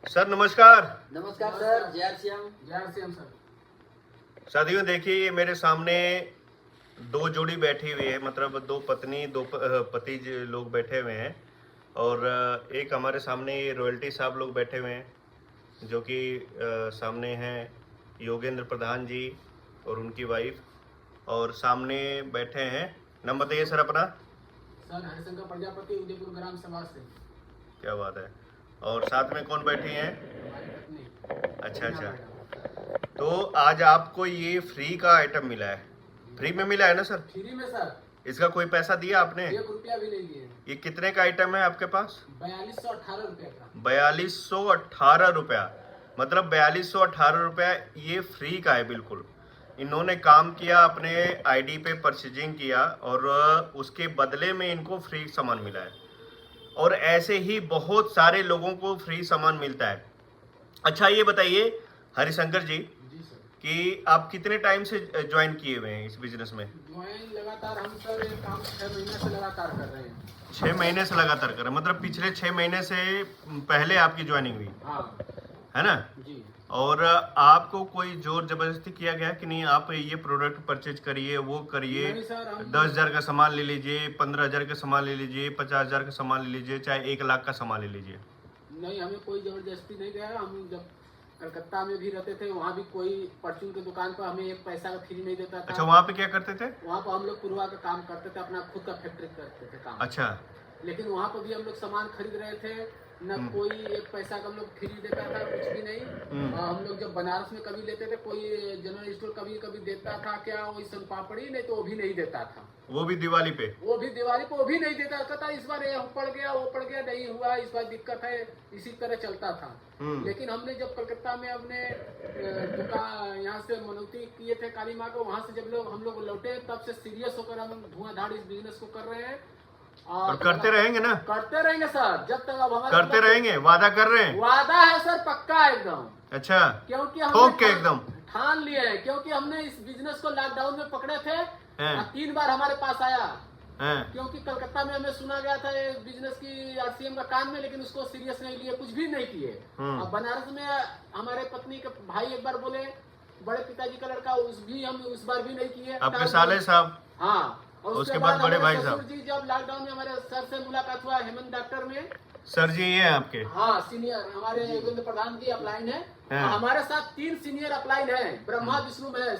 Sir नमस्कार। नमस्कार sir, जय श्याम सर। साथियों देखिए, ये मेरे सामने दो जोड़ी बैठी हुई है, मतलब दो पत्नी पति लोग बैठे हुए हैं। और एक हमारे सामने ये रॉयल्टी साहब लोग बैठे हुए हैं, जो कि सामने हैं योगेंद्र प्रधान जी और उनकी वाइफ। और सामने बैठे हैं, नाम बताइए सर अपना। सर हरिशंकर प्रजापति, उदयपुर ग्राम सभा से। क्या बात है। और साथ में कौन बैठी हैं? हमारी पत्नी। अच्छा मीना अच्छा। मैडम। तो आज आपको ये फ्री का आइटम मिला है, फ्री में मिला है ना सर? फ्री में सर, इसका कोई पैसा दिया आपने? 1 रुपया भी नहीं दिए। ये कितने का आइटम है आपके पास? 4218 रुपये का। 4218 रुपया, मतलब 4218 रुपया ये फ्री का है बिल्कुल। इन्होंने काम किया, अपने आईडी पे परचेजिंग किया और उसके बदले में इनको फ्री सामान मिला है। और ऐसे ही बहुत सारे लोगों को फ्री सामान मिलता है। अच्छा ये बताइए हरिशंकर जी जी सर। कि आप कितने टाइम से ज्वाइन किए हुए हैं इस बिजनेस में? ज्वाइन लगातार हम सर ये काम 6 महीने से लगातार कर रहे हैं। 6 महीने से लगातार कर रहे हैं, मतलब पिछले 6 महीने से पहले आपकी ज्वाइनिंग हुई हाँ है ना? जी। और आपको कोई जोर जबरदस्ती किया गया कि नहीं आप ये प्रोडक्ट परचेज करिए, वो करिए, नहीं सर, हम 10,000 का सामान ले लीजिए, 15,000 का सामान ले लीजिए, 50,000 का सामान ले लीजिए, चाहे 1 लाख का सामान ले लीजिए? नहीं, हमें कोई जबरदस्ती नहीं गया। हम जब कलकत्ता में भी रहते थे, वहाँ भी कोई परचून की दुकान पर हमें 1 पैसा का फ्री नहीं देता था। अच्छा, वहाँ पे क्या करते थे? वहाँ पर हम लोग पुरवा का काम करते थे, अपना खुद का फैक्ट्री करते थे काम। अच्छा। लेकिन वहाँ पर भी हम लोग सामान खरीद रहे थे, न कोई 1 पैसा का हम लोग फ्री देता था, कुछ भी नहीं। हम लोग जब बनारस में कभी लेते थे, कोई जनरल स्टोर कभी कभी देता था क्या, वही सन पापड़ी, नहीं तो वो भी नहीं देता था। वो भी दिवाली पे? वो भी दिवाली पे वो भी नहीं देता, कहता इस बार ये पड़ गया, वो पड़ गया, नहीं हुआ, इस बार दिक्कत है, इसी तरह चलता था। लेकिन हमने जब कलकत्ता में अपने दुकान यहाँ से मनौती किए थे काली माँ को, वहाँ से जब हम लोग लौटे, तब से सीरियस होकर हम धुआंधार इस बिजनेस को कर रहे हैं। और करते रहेंगे ना? करते रहेंगे सर, जब तक अब हमारे करते रहेंगे, वादा कर रहे हैं? वादा है सर, पक्का एकदम। अच्छा, क्योंकि ठोक के एकदम ठान लिए हैं, क्योंकि हमने इस बिजनेस को लॉकडाउन में पकड़े थे हैं। और 3 बार हमारे पास आया, हैं। क्योंकि कलकत्ता में हमें सुना गया था ये बिजनेस की आरसीएम का काम में, लेकिन उसको सीरियस नहीं लिए, कुछ भी नहीं किए। अब बनारस में हमारे पत्नी के भाई एक बार बोले, बड़े पिताजी का लड़का, हम उस बार भी नहीं किए। आपके साले साहब? हाँ। और उसके बाद बड़े भाई साहब जी, जब लॉकडाउन में हमारे सर से मुलाकात हुआ हेमंत डॉक्टर में। सर जी ये हैं आपके? हाँ, सीनियर हमारे योगेंद्र प्रधान जी अपलाइन है। हमारे साथ 3 सीनियर अपलाइन है, ब्रह्मा विष्णु महेश।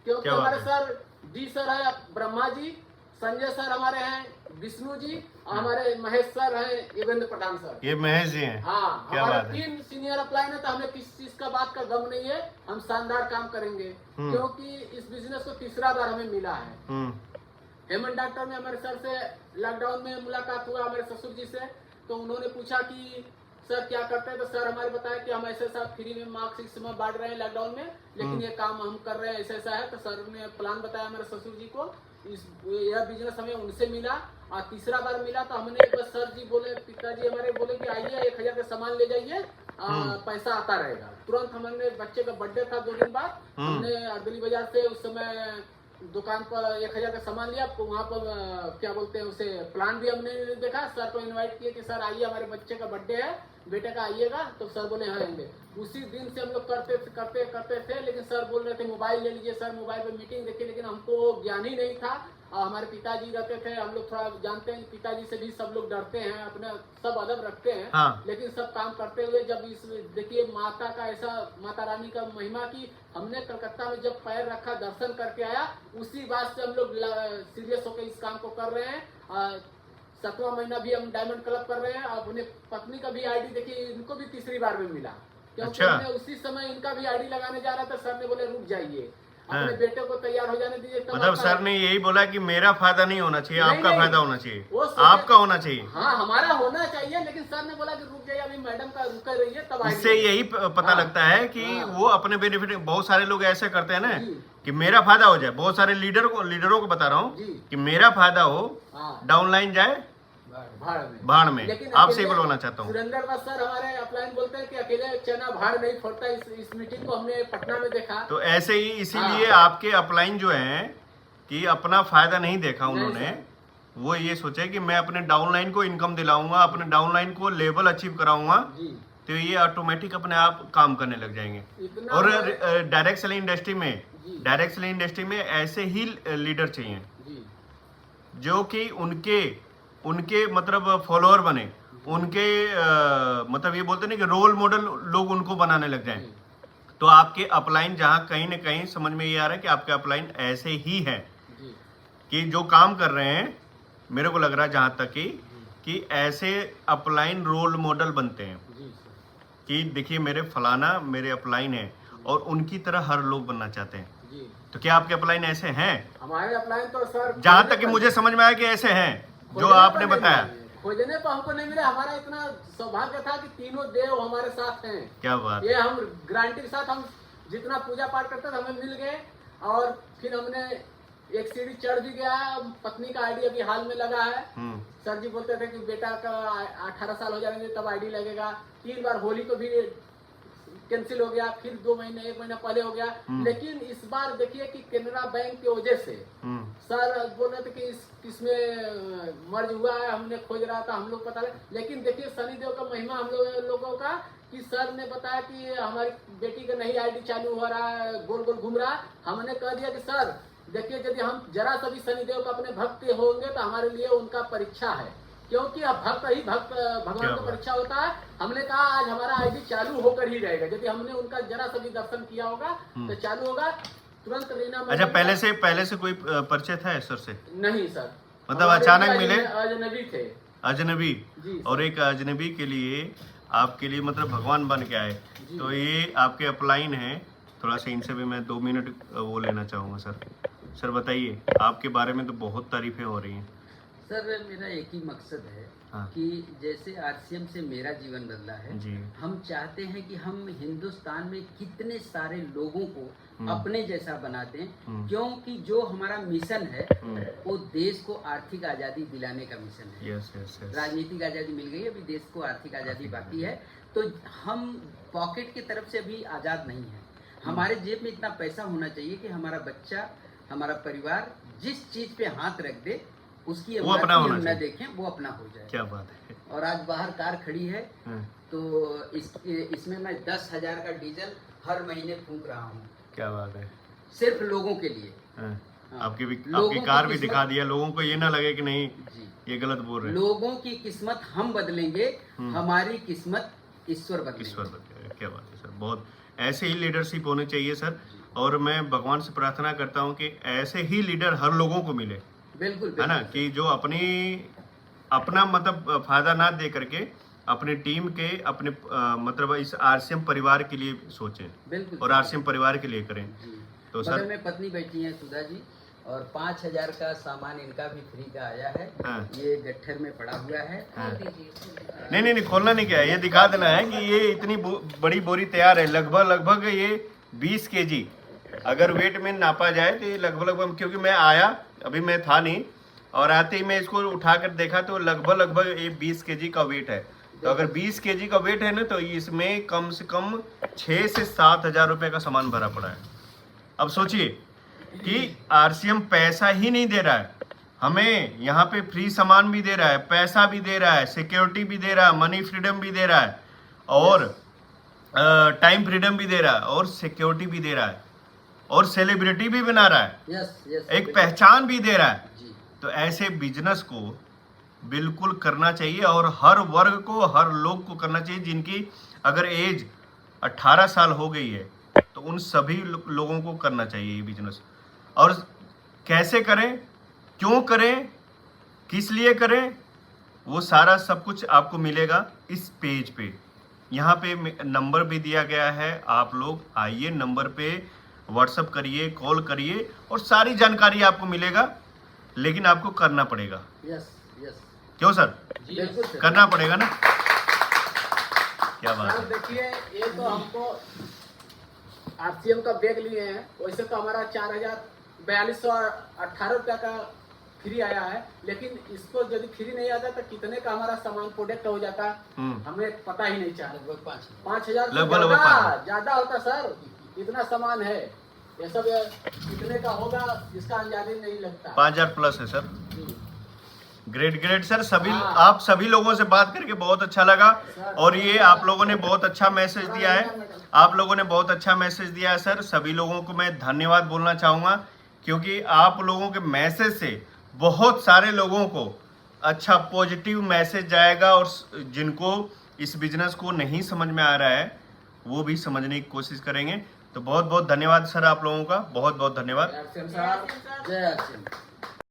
क्योंकि हमारे सर डी सर है ब्रह्मा जी, संजय सर हमारे हैं विष्णु जी, और हमारे महेश सर है योगेंद्र प्रधान सर। ये महेश जी हैं? हाँ, क्या हमारे बात है। 3 सीनियर अपलाइन है, तो हमें किसी चीज का बात का गम नहीं है, हम शानदार काम करेंगे। क्योंकि इस बिजनेस को तीसरा बार हमें मिला है। हेमंत डॉक्टर में हमारे सर से लॉकडाउन में मुलाकात हुआ हमारे ससुर जी से, तो उन्होंने पूछा कि सर क्या करते हैं, तो सर हमारे बताया कि हम ऐसे साथ फ्री में मार्क्स इस समय बांट रहे हैं लॉकडाउन में, लेकिन ये काम हम कर रहे हैं, ऐसा ऐसा है। तो सर ने प्लान बताया हमारे ससुर जी को, यह बिजनेस हमें उनसे मिला और तीसरा बार मिला। तो हमने बस सर जी बोले, पिताजी हमारे बोले कि आइए 1000 का सामान ले जाइए, पैसा आता रहेगा। तुरंत हमने, बच्चे का बर्थडे था 2 दिन बाद, हमने अर्दली बाजार से उस समय दुकान पर 1000 का सामान लिया। वहाँ पर क्या बोलते हैं उसे, प्लान भी हमने देखा। सर को इनवाइट किए कि सर आइए, हमारे बच्चे का बर्थडे है, बेटे का आइएगा। तो सर बोले हाँ आएंगे। उसी दिन से हम लोग करते थे, लेकिन सर बोल रहे थे मोबाइल ले लीजिए सर, मोबाइल पे मीटिंग देखिए, लेकिन हमको ज्ञान ही नहीं था। हमारे पिताजी रहते थे, हम लोग थोड़ा जानते हैं, पिताजी से भी सब लोग डरते हैं, अपने सब अदब रखते हैं। हाँ। लेकिन सब काम करते हुए जब इस देखिए माता का ऐसा, माता रानी का महिमा की, हमने कलकत्ता में जब पैर रखा, दर्शन करके आया, उसी बात से हम लोग सीरियस होकर इस काम को कर रहे हैं। 7वां महीना भी हम डायमंड क्लब कर रहे हैं। और अपने पत्नी का भी आईडी देखिए, इनको भी तीसरी बार में मिला, क्योंकि हमने उसी समय इनका भी आईडी लगाने जा रहा था। सर ने बोले रुक जाइए, अपने बेटे को तैयार हो जाने दीजिए। मतलब सर ने यही बोला कि मेरा फायदा नहीं होना चाहिए, आपका फायदा होना चाहिए, आपका होना चाहिए। हाँ, हमारा होना चाहिए, लेकिन सर ने बोला कि रुक जाइए, अभी मैडम का रुके रहिए, तब इससे यही पता लगता है कि वो अपने बेनिफिट, बहुत सारे लोग ऐसे करते हैं ना कि मेरा फायदा हो जाए। बहुत सारे लीडरों को बता रहा हूँ कि मेरा फायदा हो, डाउनलाइन जाए भाड़ में। आपसे ही बुलवाना चाहता हूँ। सुरेंद्र बस सर हमारे अपलाइन बोलते हैं कि अकेले चना भाड़ नहीं फोड़ता। इस मीटिंग को हमने पटना में देखा। तो ऐसे ही इसीलिए आपके अपलाइन जो हैं कि अपना फायदा नहीं देखा उन्होंने, वो ये सोचे कि मैं अपने डाउनलाइन को इनकम दिलाऊंगा, अपने डाउनलाइन को लेवल अचीव कराऊंगा, तो ये ऑटोमेटिक अपने आप काम करने लग जाएंगे। इतना और है- डायरेक्ट सेलिंग इंडस्ट्री में जी। डायरेक्ट सेलिंग इंडस्ट्री में ऐसे ही लीडर चाहिए जी जो कि उनके मतलब फॉलोअर बने, उनके मतलब ये बोलते नहीं कि रोल मॉडल लोग उनको बनाने लग जाएं। जी तो आपके अपलाइन जहाँ कहीं ना कहीं समझ में ये आ रहा है कि आपके अपलाइन ऐसे ही हैं जी कि जो काम कर रहे हैं, मेरे को लग रहा है जहाँ तक कि ऐसे अपलाइन रोल मॉडल बनते हैं जी सर कि देखिए मेरे फलाना मेरे अपलाइन है और उनकी तरह हर लोग बनना चाहते हैं। जी। तो क्या आपके अपलाइन ऐसे हैं? हमारे अपलाइन तो सर जहाँ तक कि मुझे समझ में आया कि ऐसे हैं जो आपने बताया। खोजने पर हमको नहीं मिला। हमारा इतना सौभाग्य था कि तीनों देव हमारे साथ हैं। क्या बात ये हम गारंटी के साथ हम जितना पूजा पाठ करते थे हमें मिल गए। और फिर हमने एक सीढ़ी चढ़ भी गया। पत्नी का आईडी अभी हाल में लगा है। सर जी बोलते थे कि बेटा का 18 साल हो जाएंगे तब आईडी लगेगा। 3 बार होली को भी कैंसिल हो गया, फिर 2 महीने 1 महीना पहले हो गया। लेकिन इस बार देखिए कि केनरा बैंक की वजह से सर बोल रहे थे कि इसमें मर्ज हुआ है, हमने खोज रहा था, हम लोग पता लगा। लेकिन देखिए शनिदेव का महिमा हम लोगों का कि सर ने बताया कि हमारी बेटी का नई आईडी चालू हो रहा है, गोल गोल घूम रहा है। हमने कह दिया कि सर देखिए यदि हम जरा सा भी शनिदेव का अपने भक्त होंगे तो हमारे लिए उनका परीक्षा है, क्योंकि अब भक्त ही भक्त भगवान का परीक्षा होता है। हमने कहा आज हमारा आईडी चालू होकर ही रहेगा। यदि हमने उनका जरा सा भी दर्शन किया होगा तो चालू होगा तुरंत। रीना अच्छा, पहले से कोई परिचय था सर से? नहीं सर, मतलब अचानक मिले? अजनबी थे। अजनबी? जी। और एक अजनबी के लिए आपके लिए मतलब भगवान बन के आए। तो ये आपके अपलाइन है। थोड़ा सा इनसे भी मैं 2 मिनट वो लेना चाहूँगा। सर बताइए, आपके बारे में तो बहुत तारीफें हो रही हैं। सर मेरा एक ही मकसद है कि जैसे आरसीएम से मेरा जीवन बदला है जी। हम चाहते हैं कि हम हिंदुस्तान में कितने सारे लोगों को अपने जैसा बना दें, क्योंकि जो हमारा मिशन है वो देश को आर्थिक आज़ादी दिलाने का मिशन है। यस। राजनीतिक आज़ादी मिल गई, अभी देश को आर्थिक आज़ादी बाकी है। तो हम पॉकेट की तरफ से अभी आज़ाद नहीं है। हमारे जेब में इतना पैसा होना चाहिए कि हमारा बच्चा, हमारा परिवार जिस चीज पे हाथ रख दे उसकी वो अपना होना न चाहिए। देखें, वो अपना हो जाए। क्या बात है। और आज बाहर कार खड़ी है तो इसमें मैं 10,000 का डीजल हर महीने फूंक रहा हूँ। क्या बात है। सिर्फ लोगों के लिए। आपकी कार भी दिखा दिया, लोगों को ये ना लगे कि नहीं जी ये गलत बोल रहे हैं। लोगों की किस्मत हम बदलेंगे, हमारी किस्मत ईश्वर बदलेंगे। क्या बात है सर, बहुत ऐसे ही लीडरशिप होने चाहिए सर। और मैं भगवान से प्रार्थना करता हूँ कि ऐसे ही लीडर हर लोगों को मिले। बिल्कुल है ना, कि जो अपना मतलब फायदा ना दे करके अपनी टीम के अपने मतलब इस आरसीएम परिवार के लिए सोचें। बिल्कुल। और आरसीएम परिवार के लिए करें। तो सर बगल में पत्नी बैठी है सुधा जी, और 5,000 का सामान इनका भी फ्री का आया है। ये गट्ठर में पड़ा हुआ है। नहीं खोलना नहीं, क्या है, ये दिखा देना है कि ये इतनी बड़ी बोरी तैयार है। लगभग ये 20 केजी अगर वेट में नापा जाए तो ये लगभग, क्योंकि मैं आया अभी, मैं था नहीं, और आते ही मैं इसको उठाकर देखा तो लगभग ये 20 केजी का वेट है। तो अगर 20 केजी का वेट है ना तो इसमें कम से कम 6 से 7 हजार रुपये का सामान भरा पड़ा है। अब सोचिए कि आरसीएम पैसा ही नहीं दे रहा है, हमें यहाँ पे फ्री सामान भी दे रहा है, पैसा भी दे रहा है, सिक्योरिटी भी दे रहा है, मनी फ्रीडम भी दे रहा है, और टाइम फ्रीडम भी दे रहा है, और सिक्योरिटी भी दे रहा है, और सेलिब्रिटी भी बना रहा है। एक पहचान भी दे रहा है। तो ऐसे बिजनेस को बिल्कुल करना चाहिए, और हर वर्ग को, हर लोग को करना चाहिए। जिनकी अगर एज 18 साल हो गई है तो उन सभी लोगों को करना चाहिए ये बिजनेस। और कैसे करें, क्यों करें, किस लिए करें, वो सारा सब कुछ आपको मिलेगा इस पेज पे। यहाँ पे नंबर भी दिया गया है, आप लोग आइए, नंबर पे व्हाट्सअप करिए, कॉल करिए, और सारी जानकारी आपको मिलेगा। लेकिन आपको करना पड़ेगा। यस। क्यों सर? करना पड़ेगा ना। क्या बात है। देखिए ये तो हमको आरसीएम का बैग लिए हैं, वैसे तो हमारा 4,4218 रुपया का फ्री आया है। लेकिन इसको यदि फ्री नहीं आता तो कितने का हमारा सामान प्रोडक्ट हो जाता, हमें पता ही नहीं चला। लगभग 5,000 ज्यादा होता सर। इतना सामान है, ये सब कितने का होगा इसका अंदाजा नहीं लगता। 5,000 प्लस है सर। ग्रेट ग्रेट सर, सभी हाँ। आप सभी लोगों से बात करके बहुत अच्छा लगा। और ये आप लोगों ने बहुत अच्छा मैसेज दिया है, आप लोगों ने बहुत अच्छा मैसेज दिया है सर। सभी लोगों को मैं धन्यवाद बोलना चाहूँगा, क्योंकि आप लोगों के मैसेज से बहुत सारे लोगों को अच्छा पॉजिटिव मैसेज जाएगा, और जिनको इस बिजनेस को नहीं समझ में आ रहा है वो भी समझने की कोशिश करेंगे। तो बहुत बहुत धन्यवाद सर, आप लोगों का बहुत बहुत धन्यवाद। जय सिंह साहब। जय सिंह।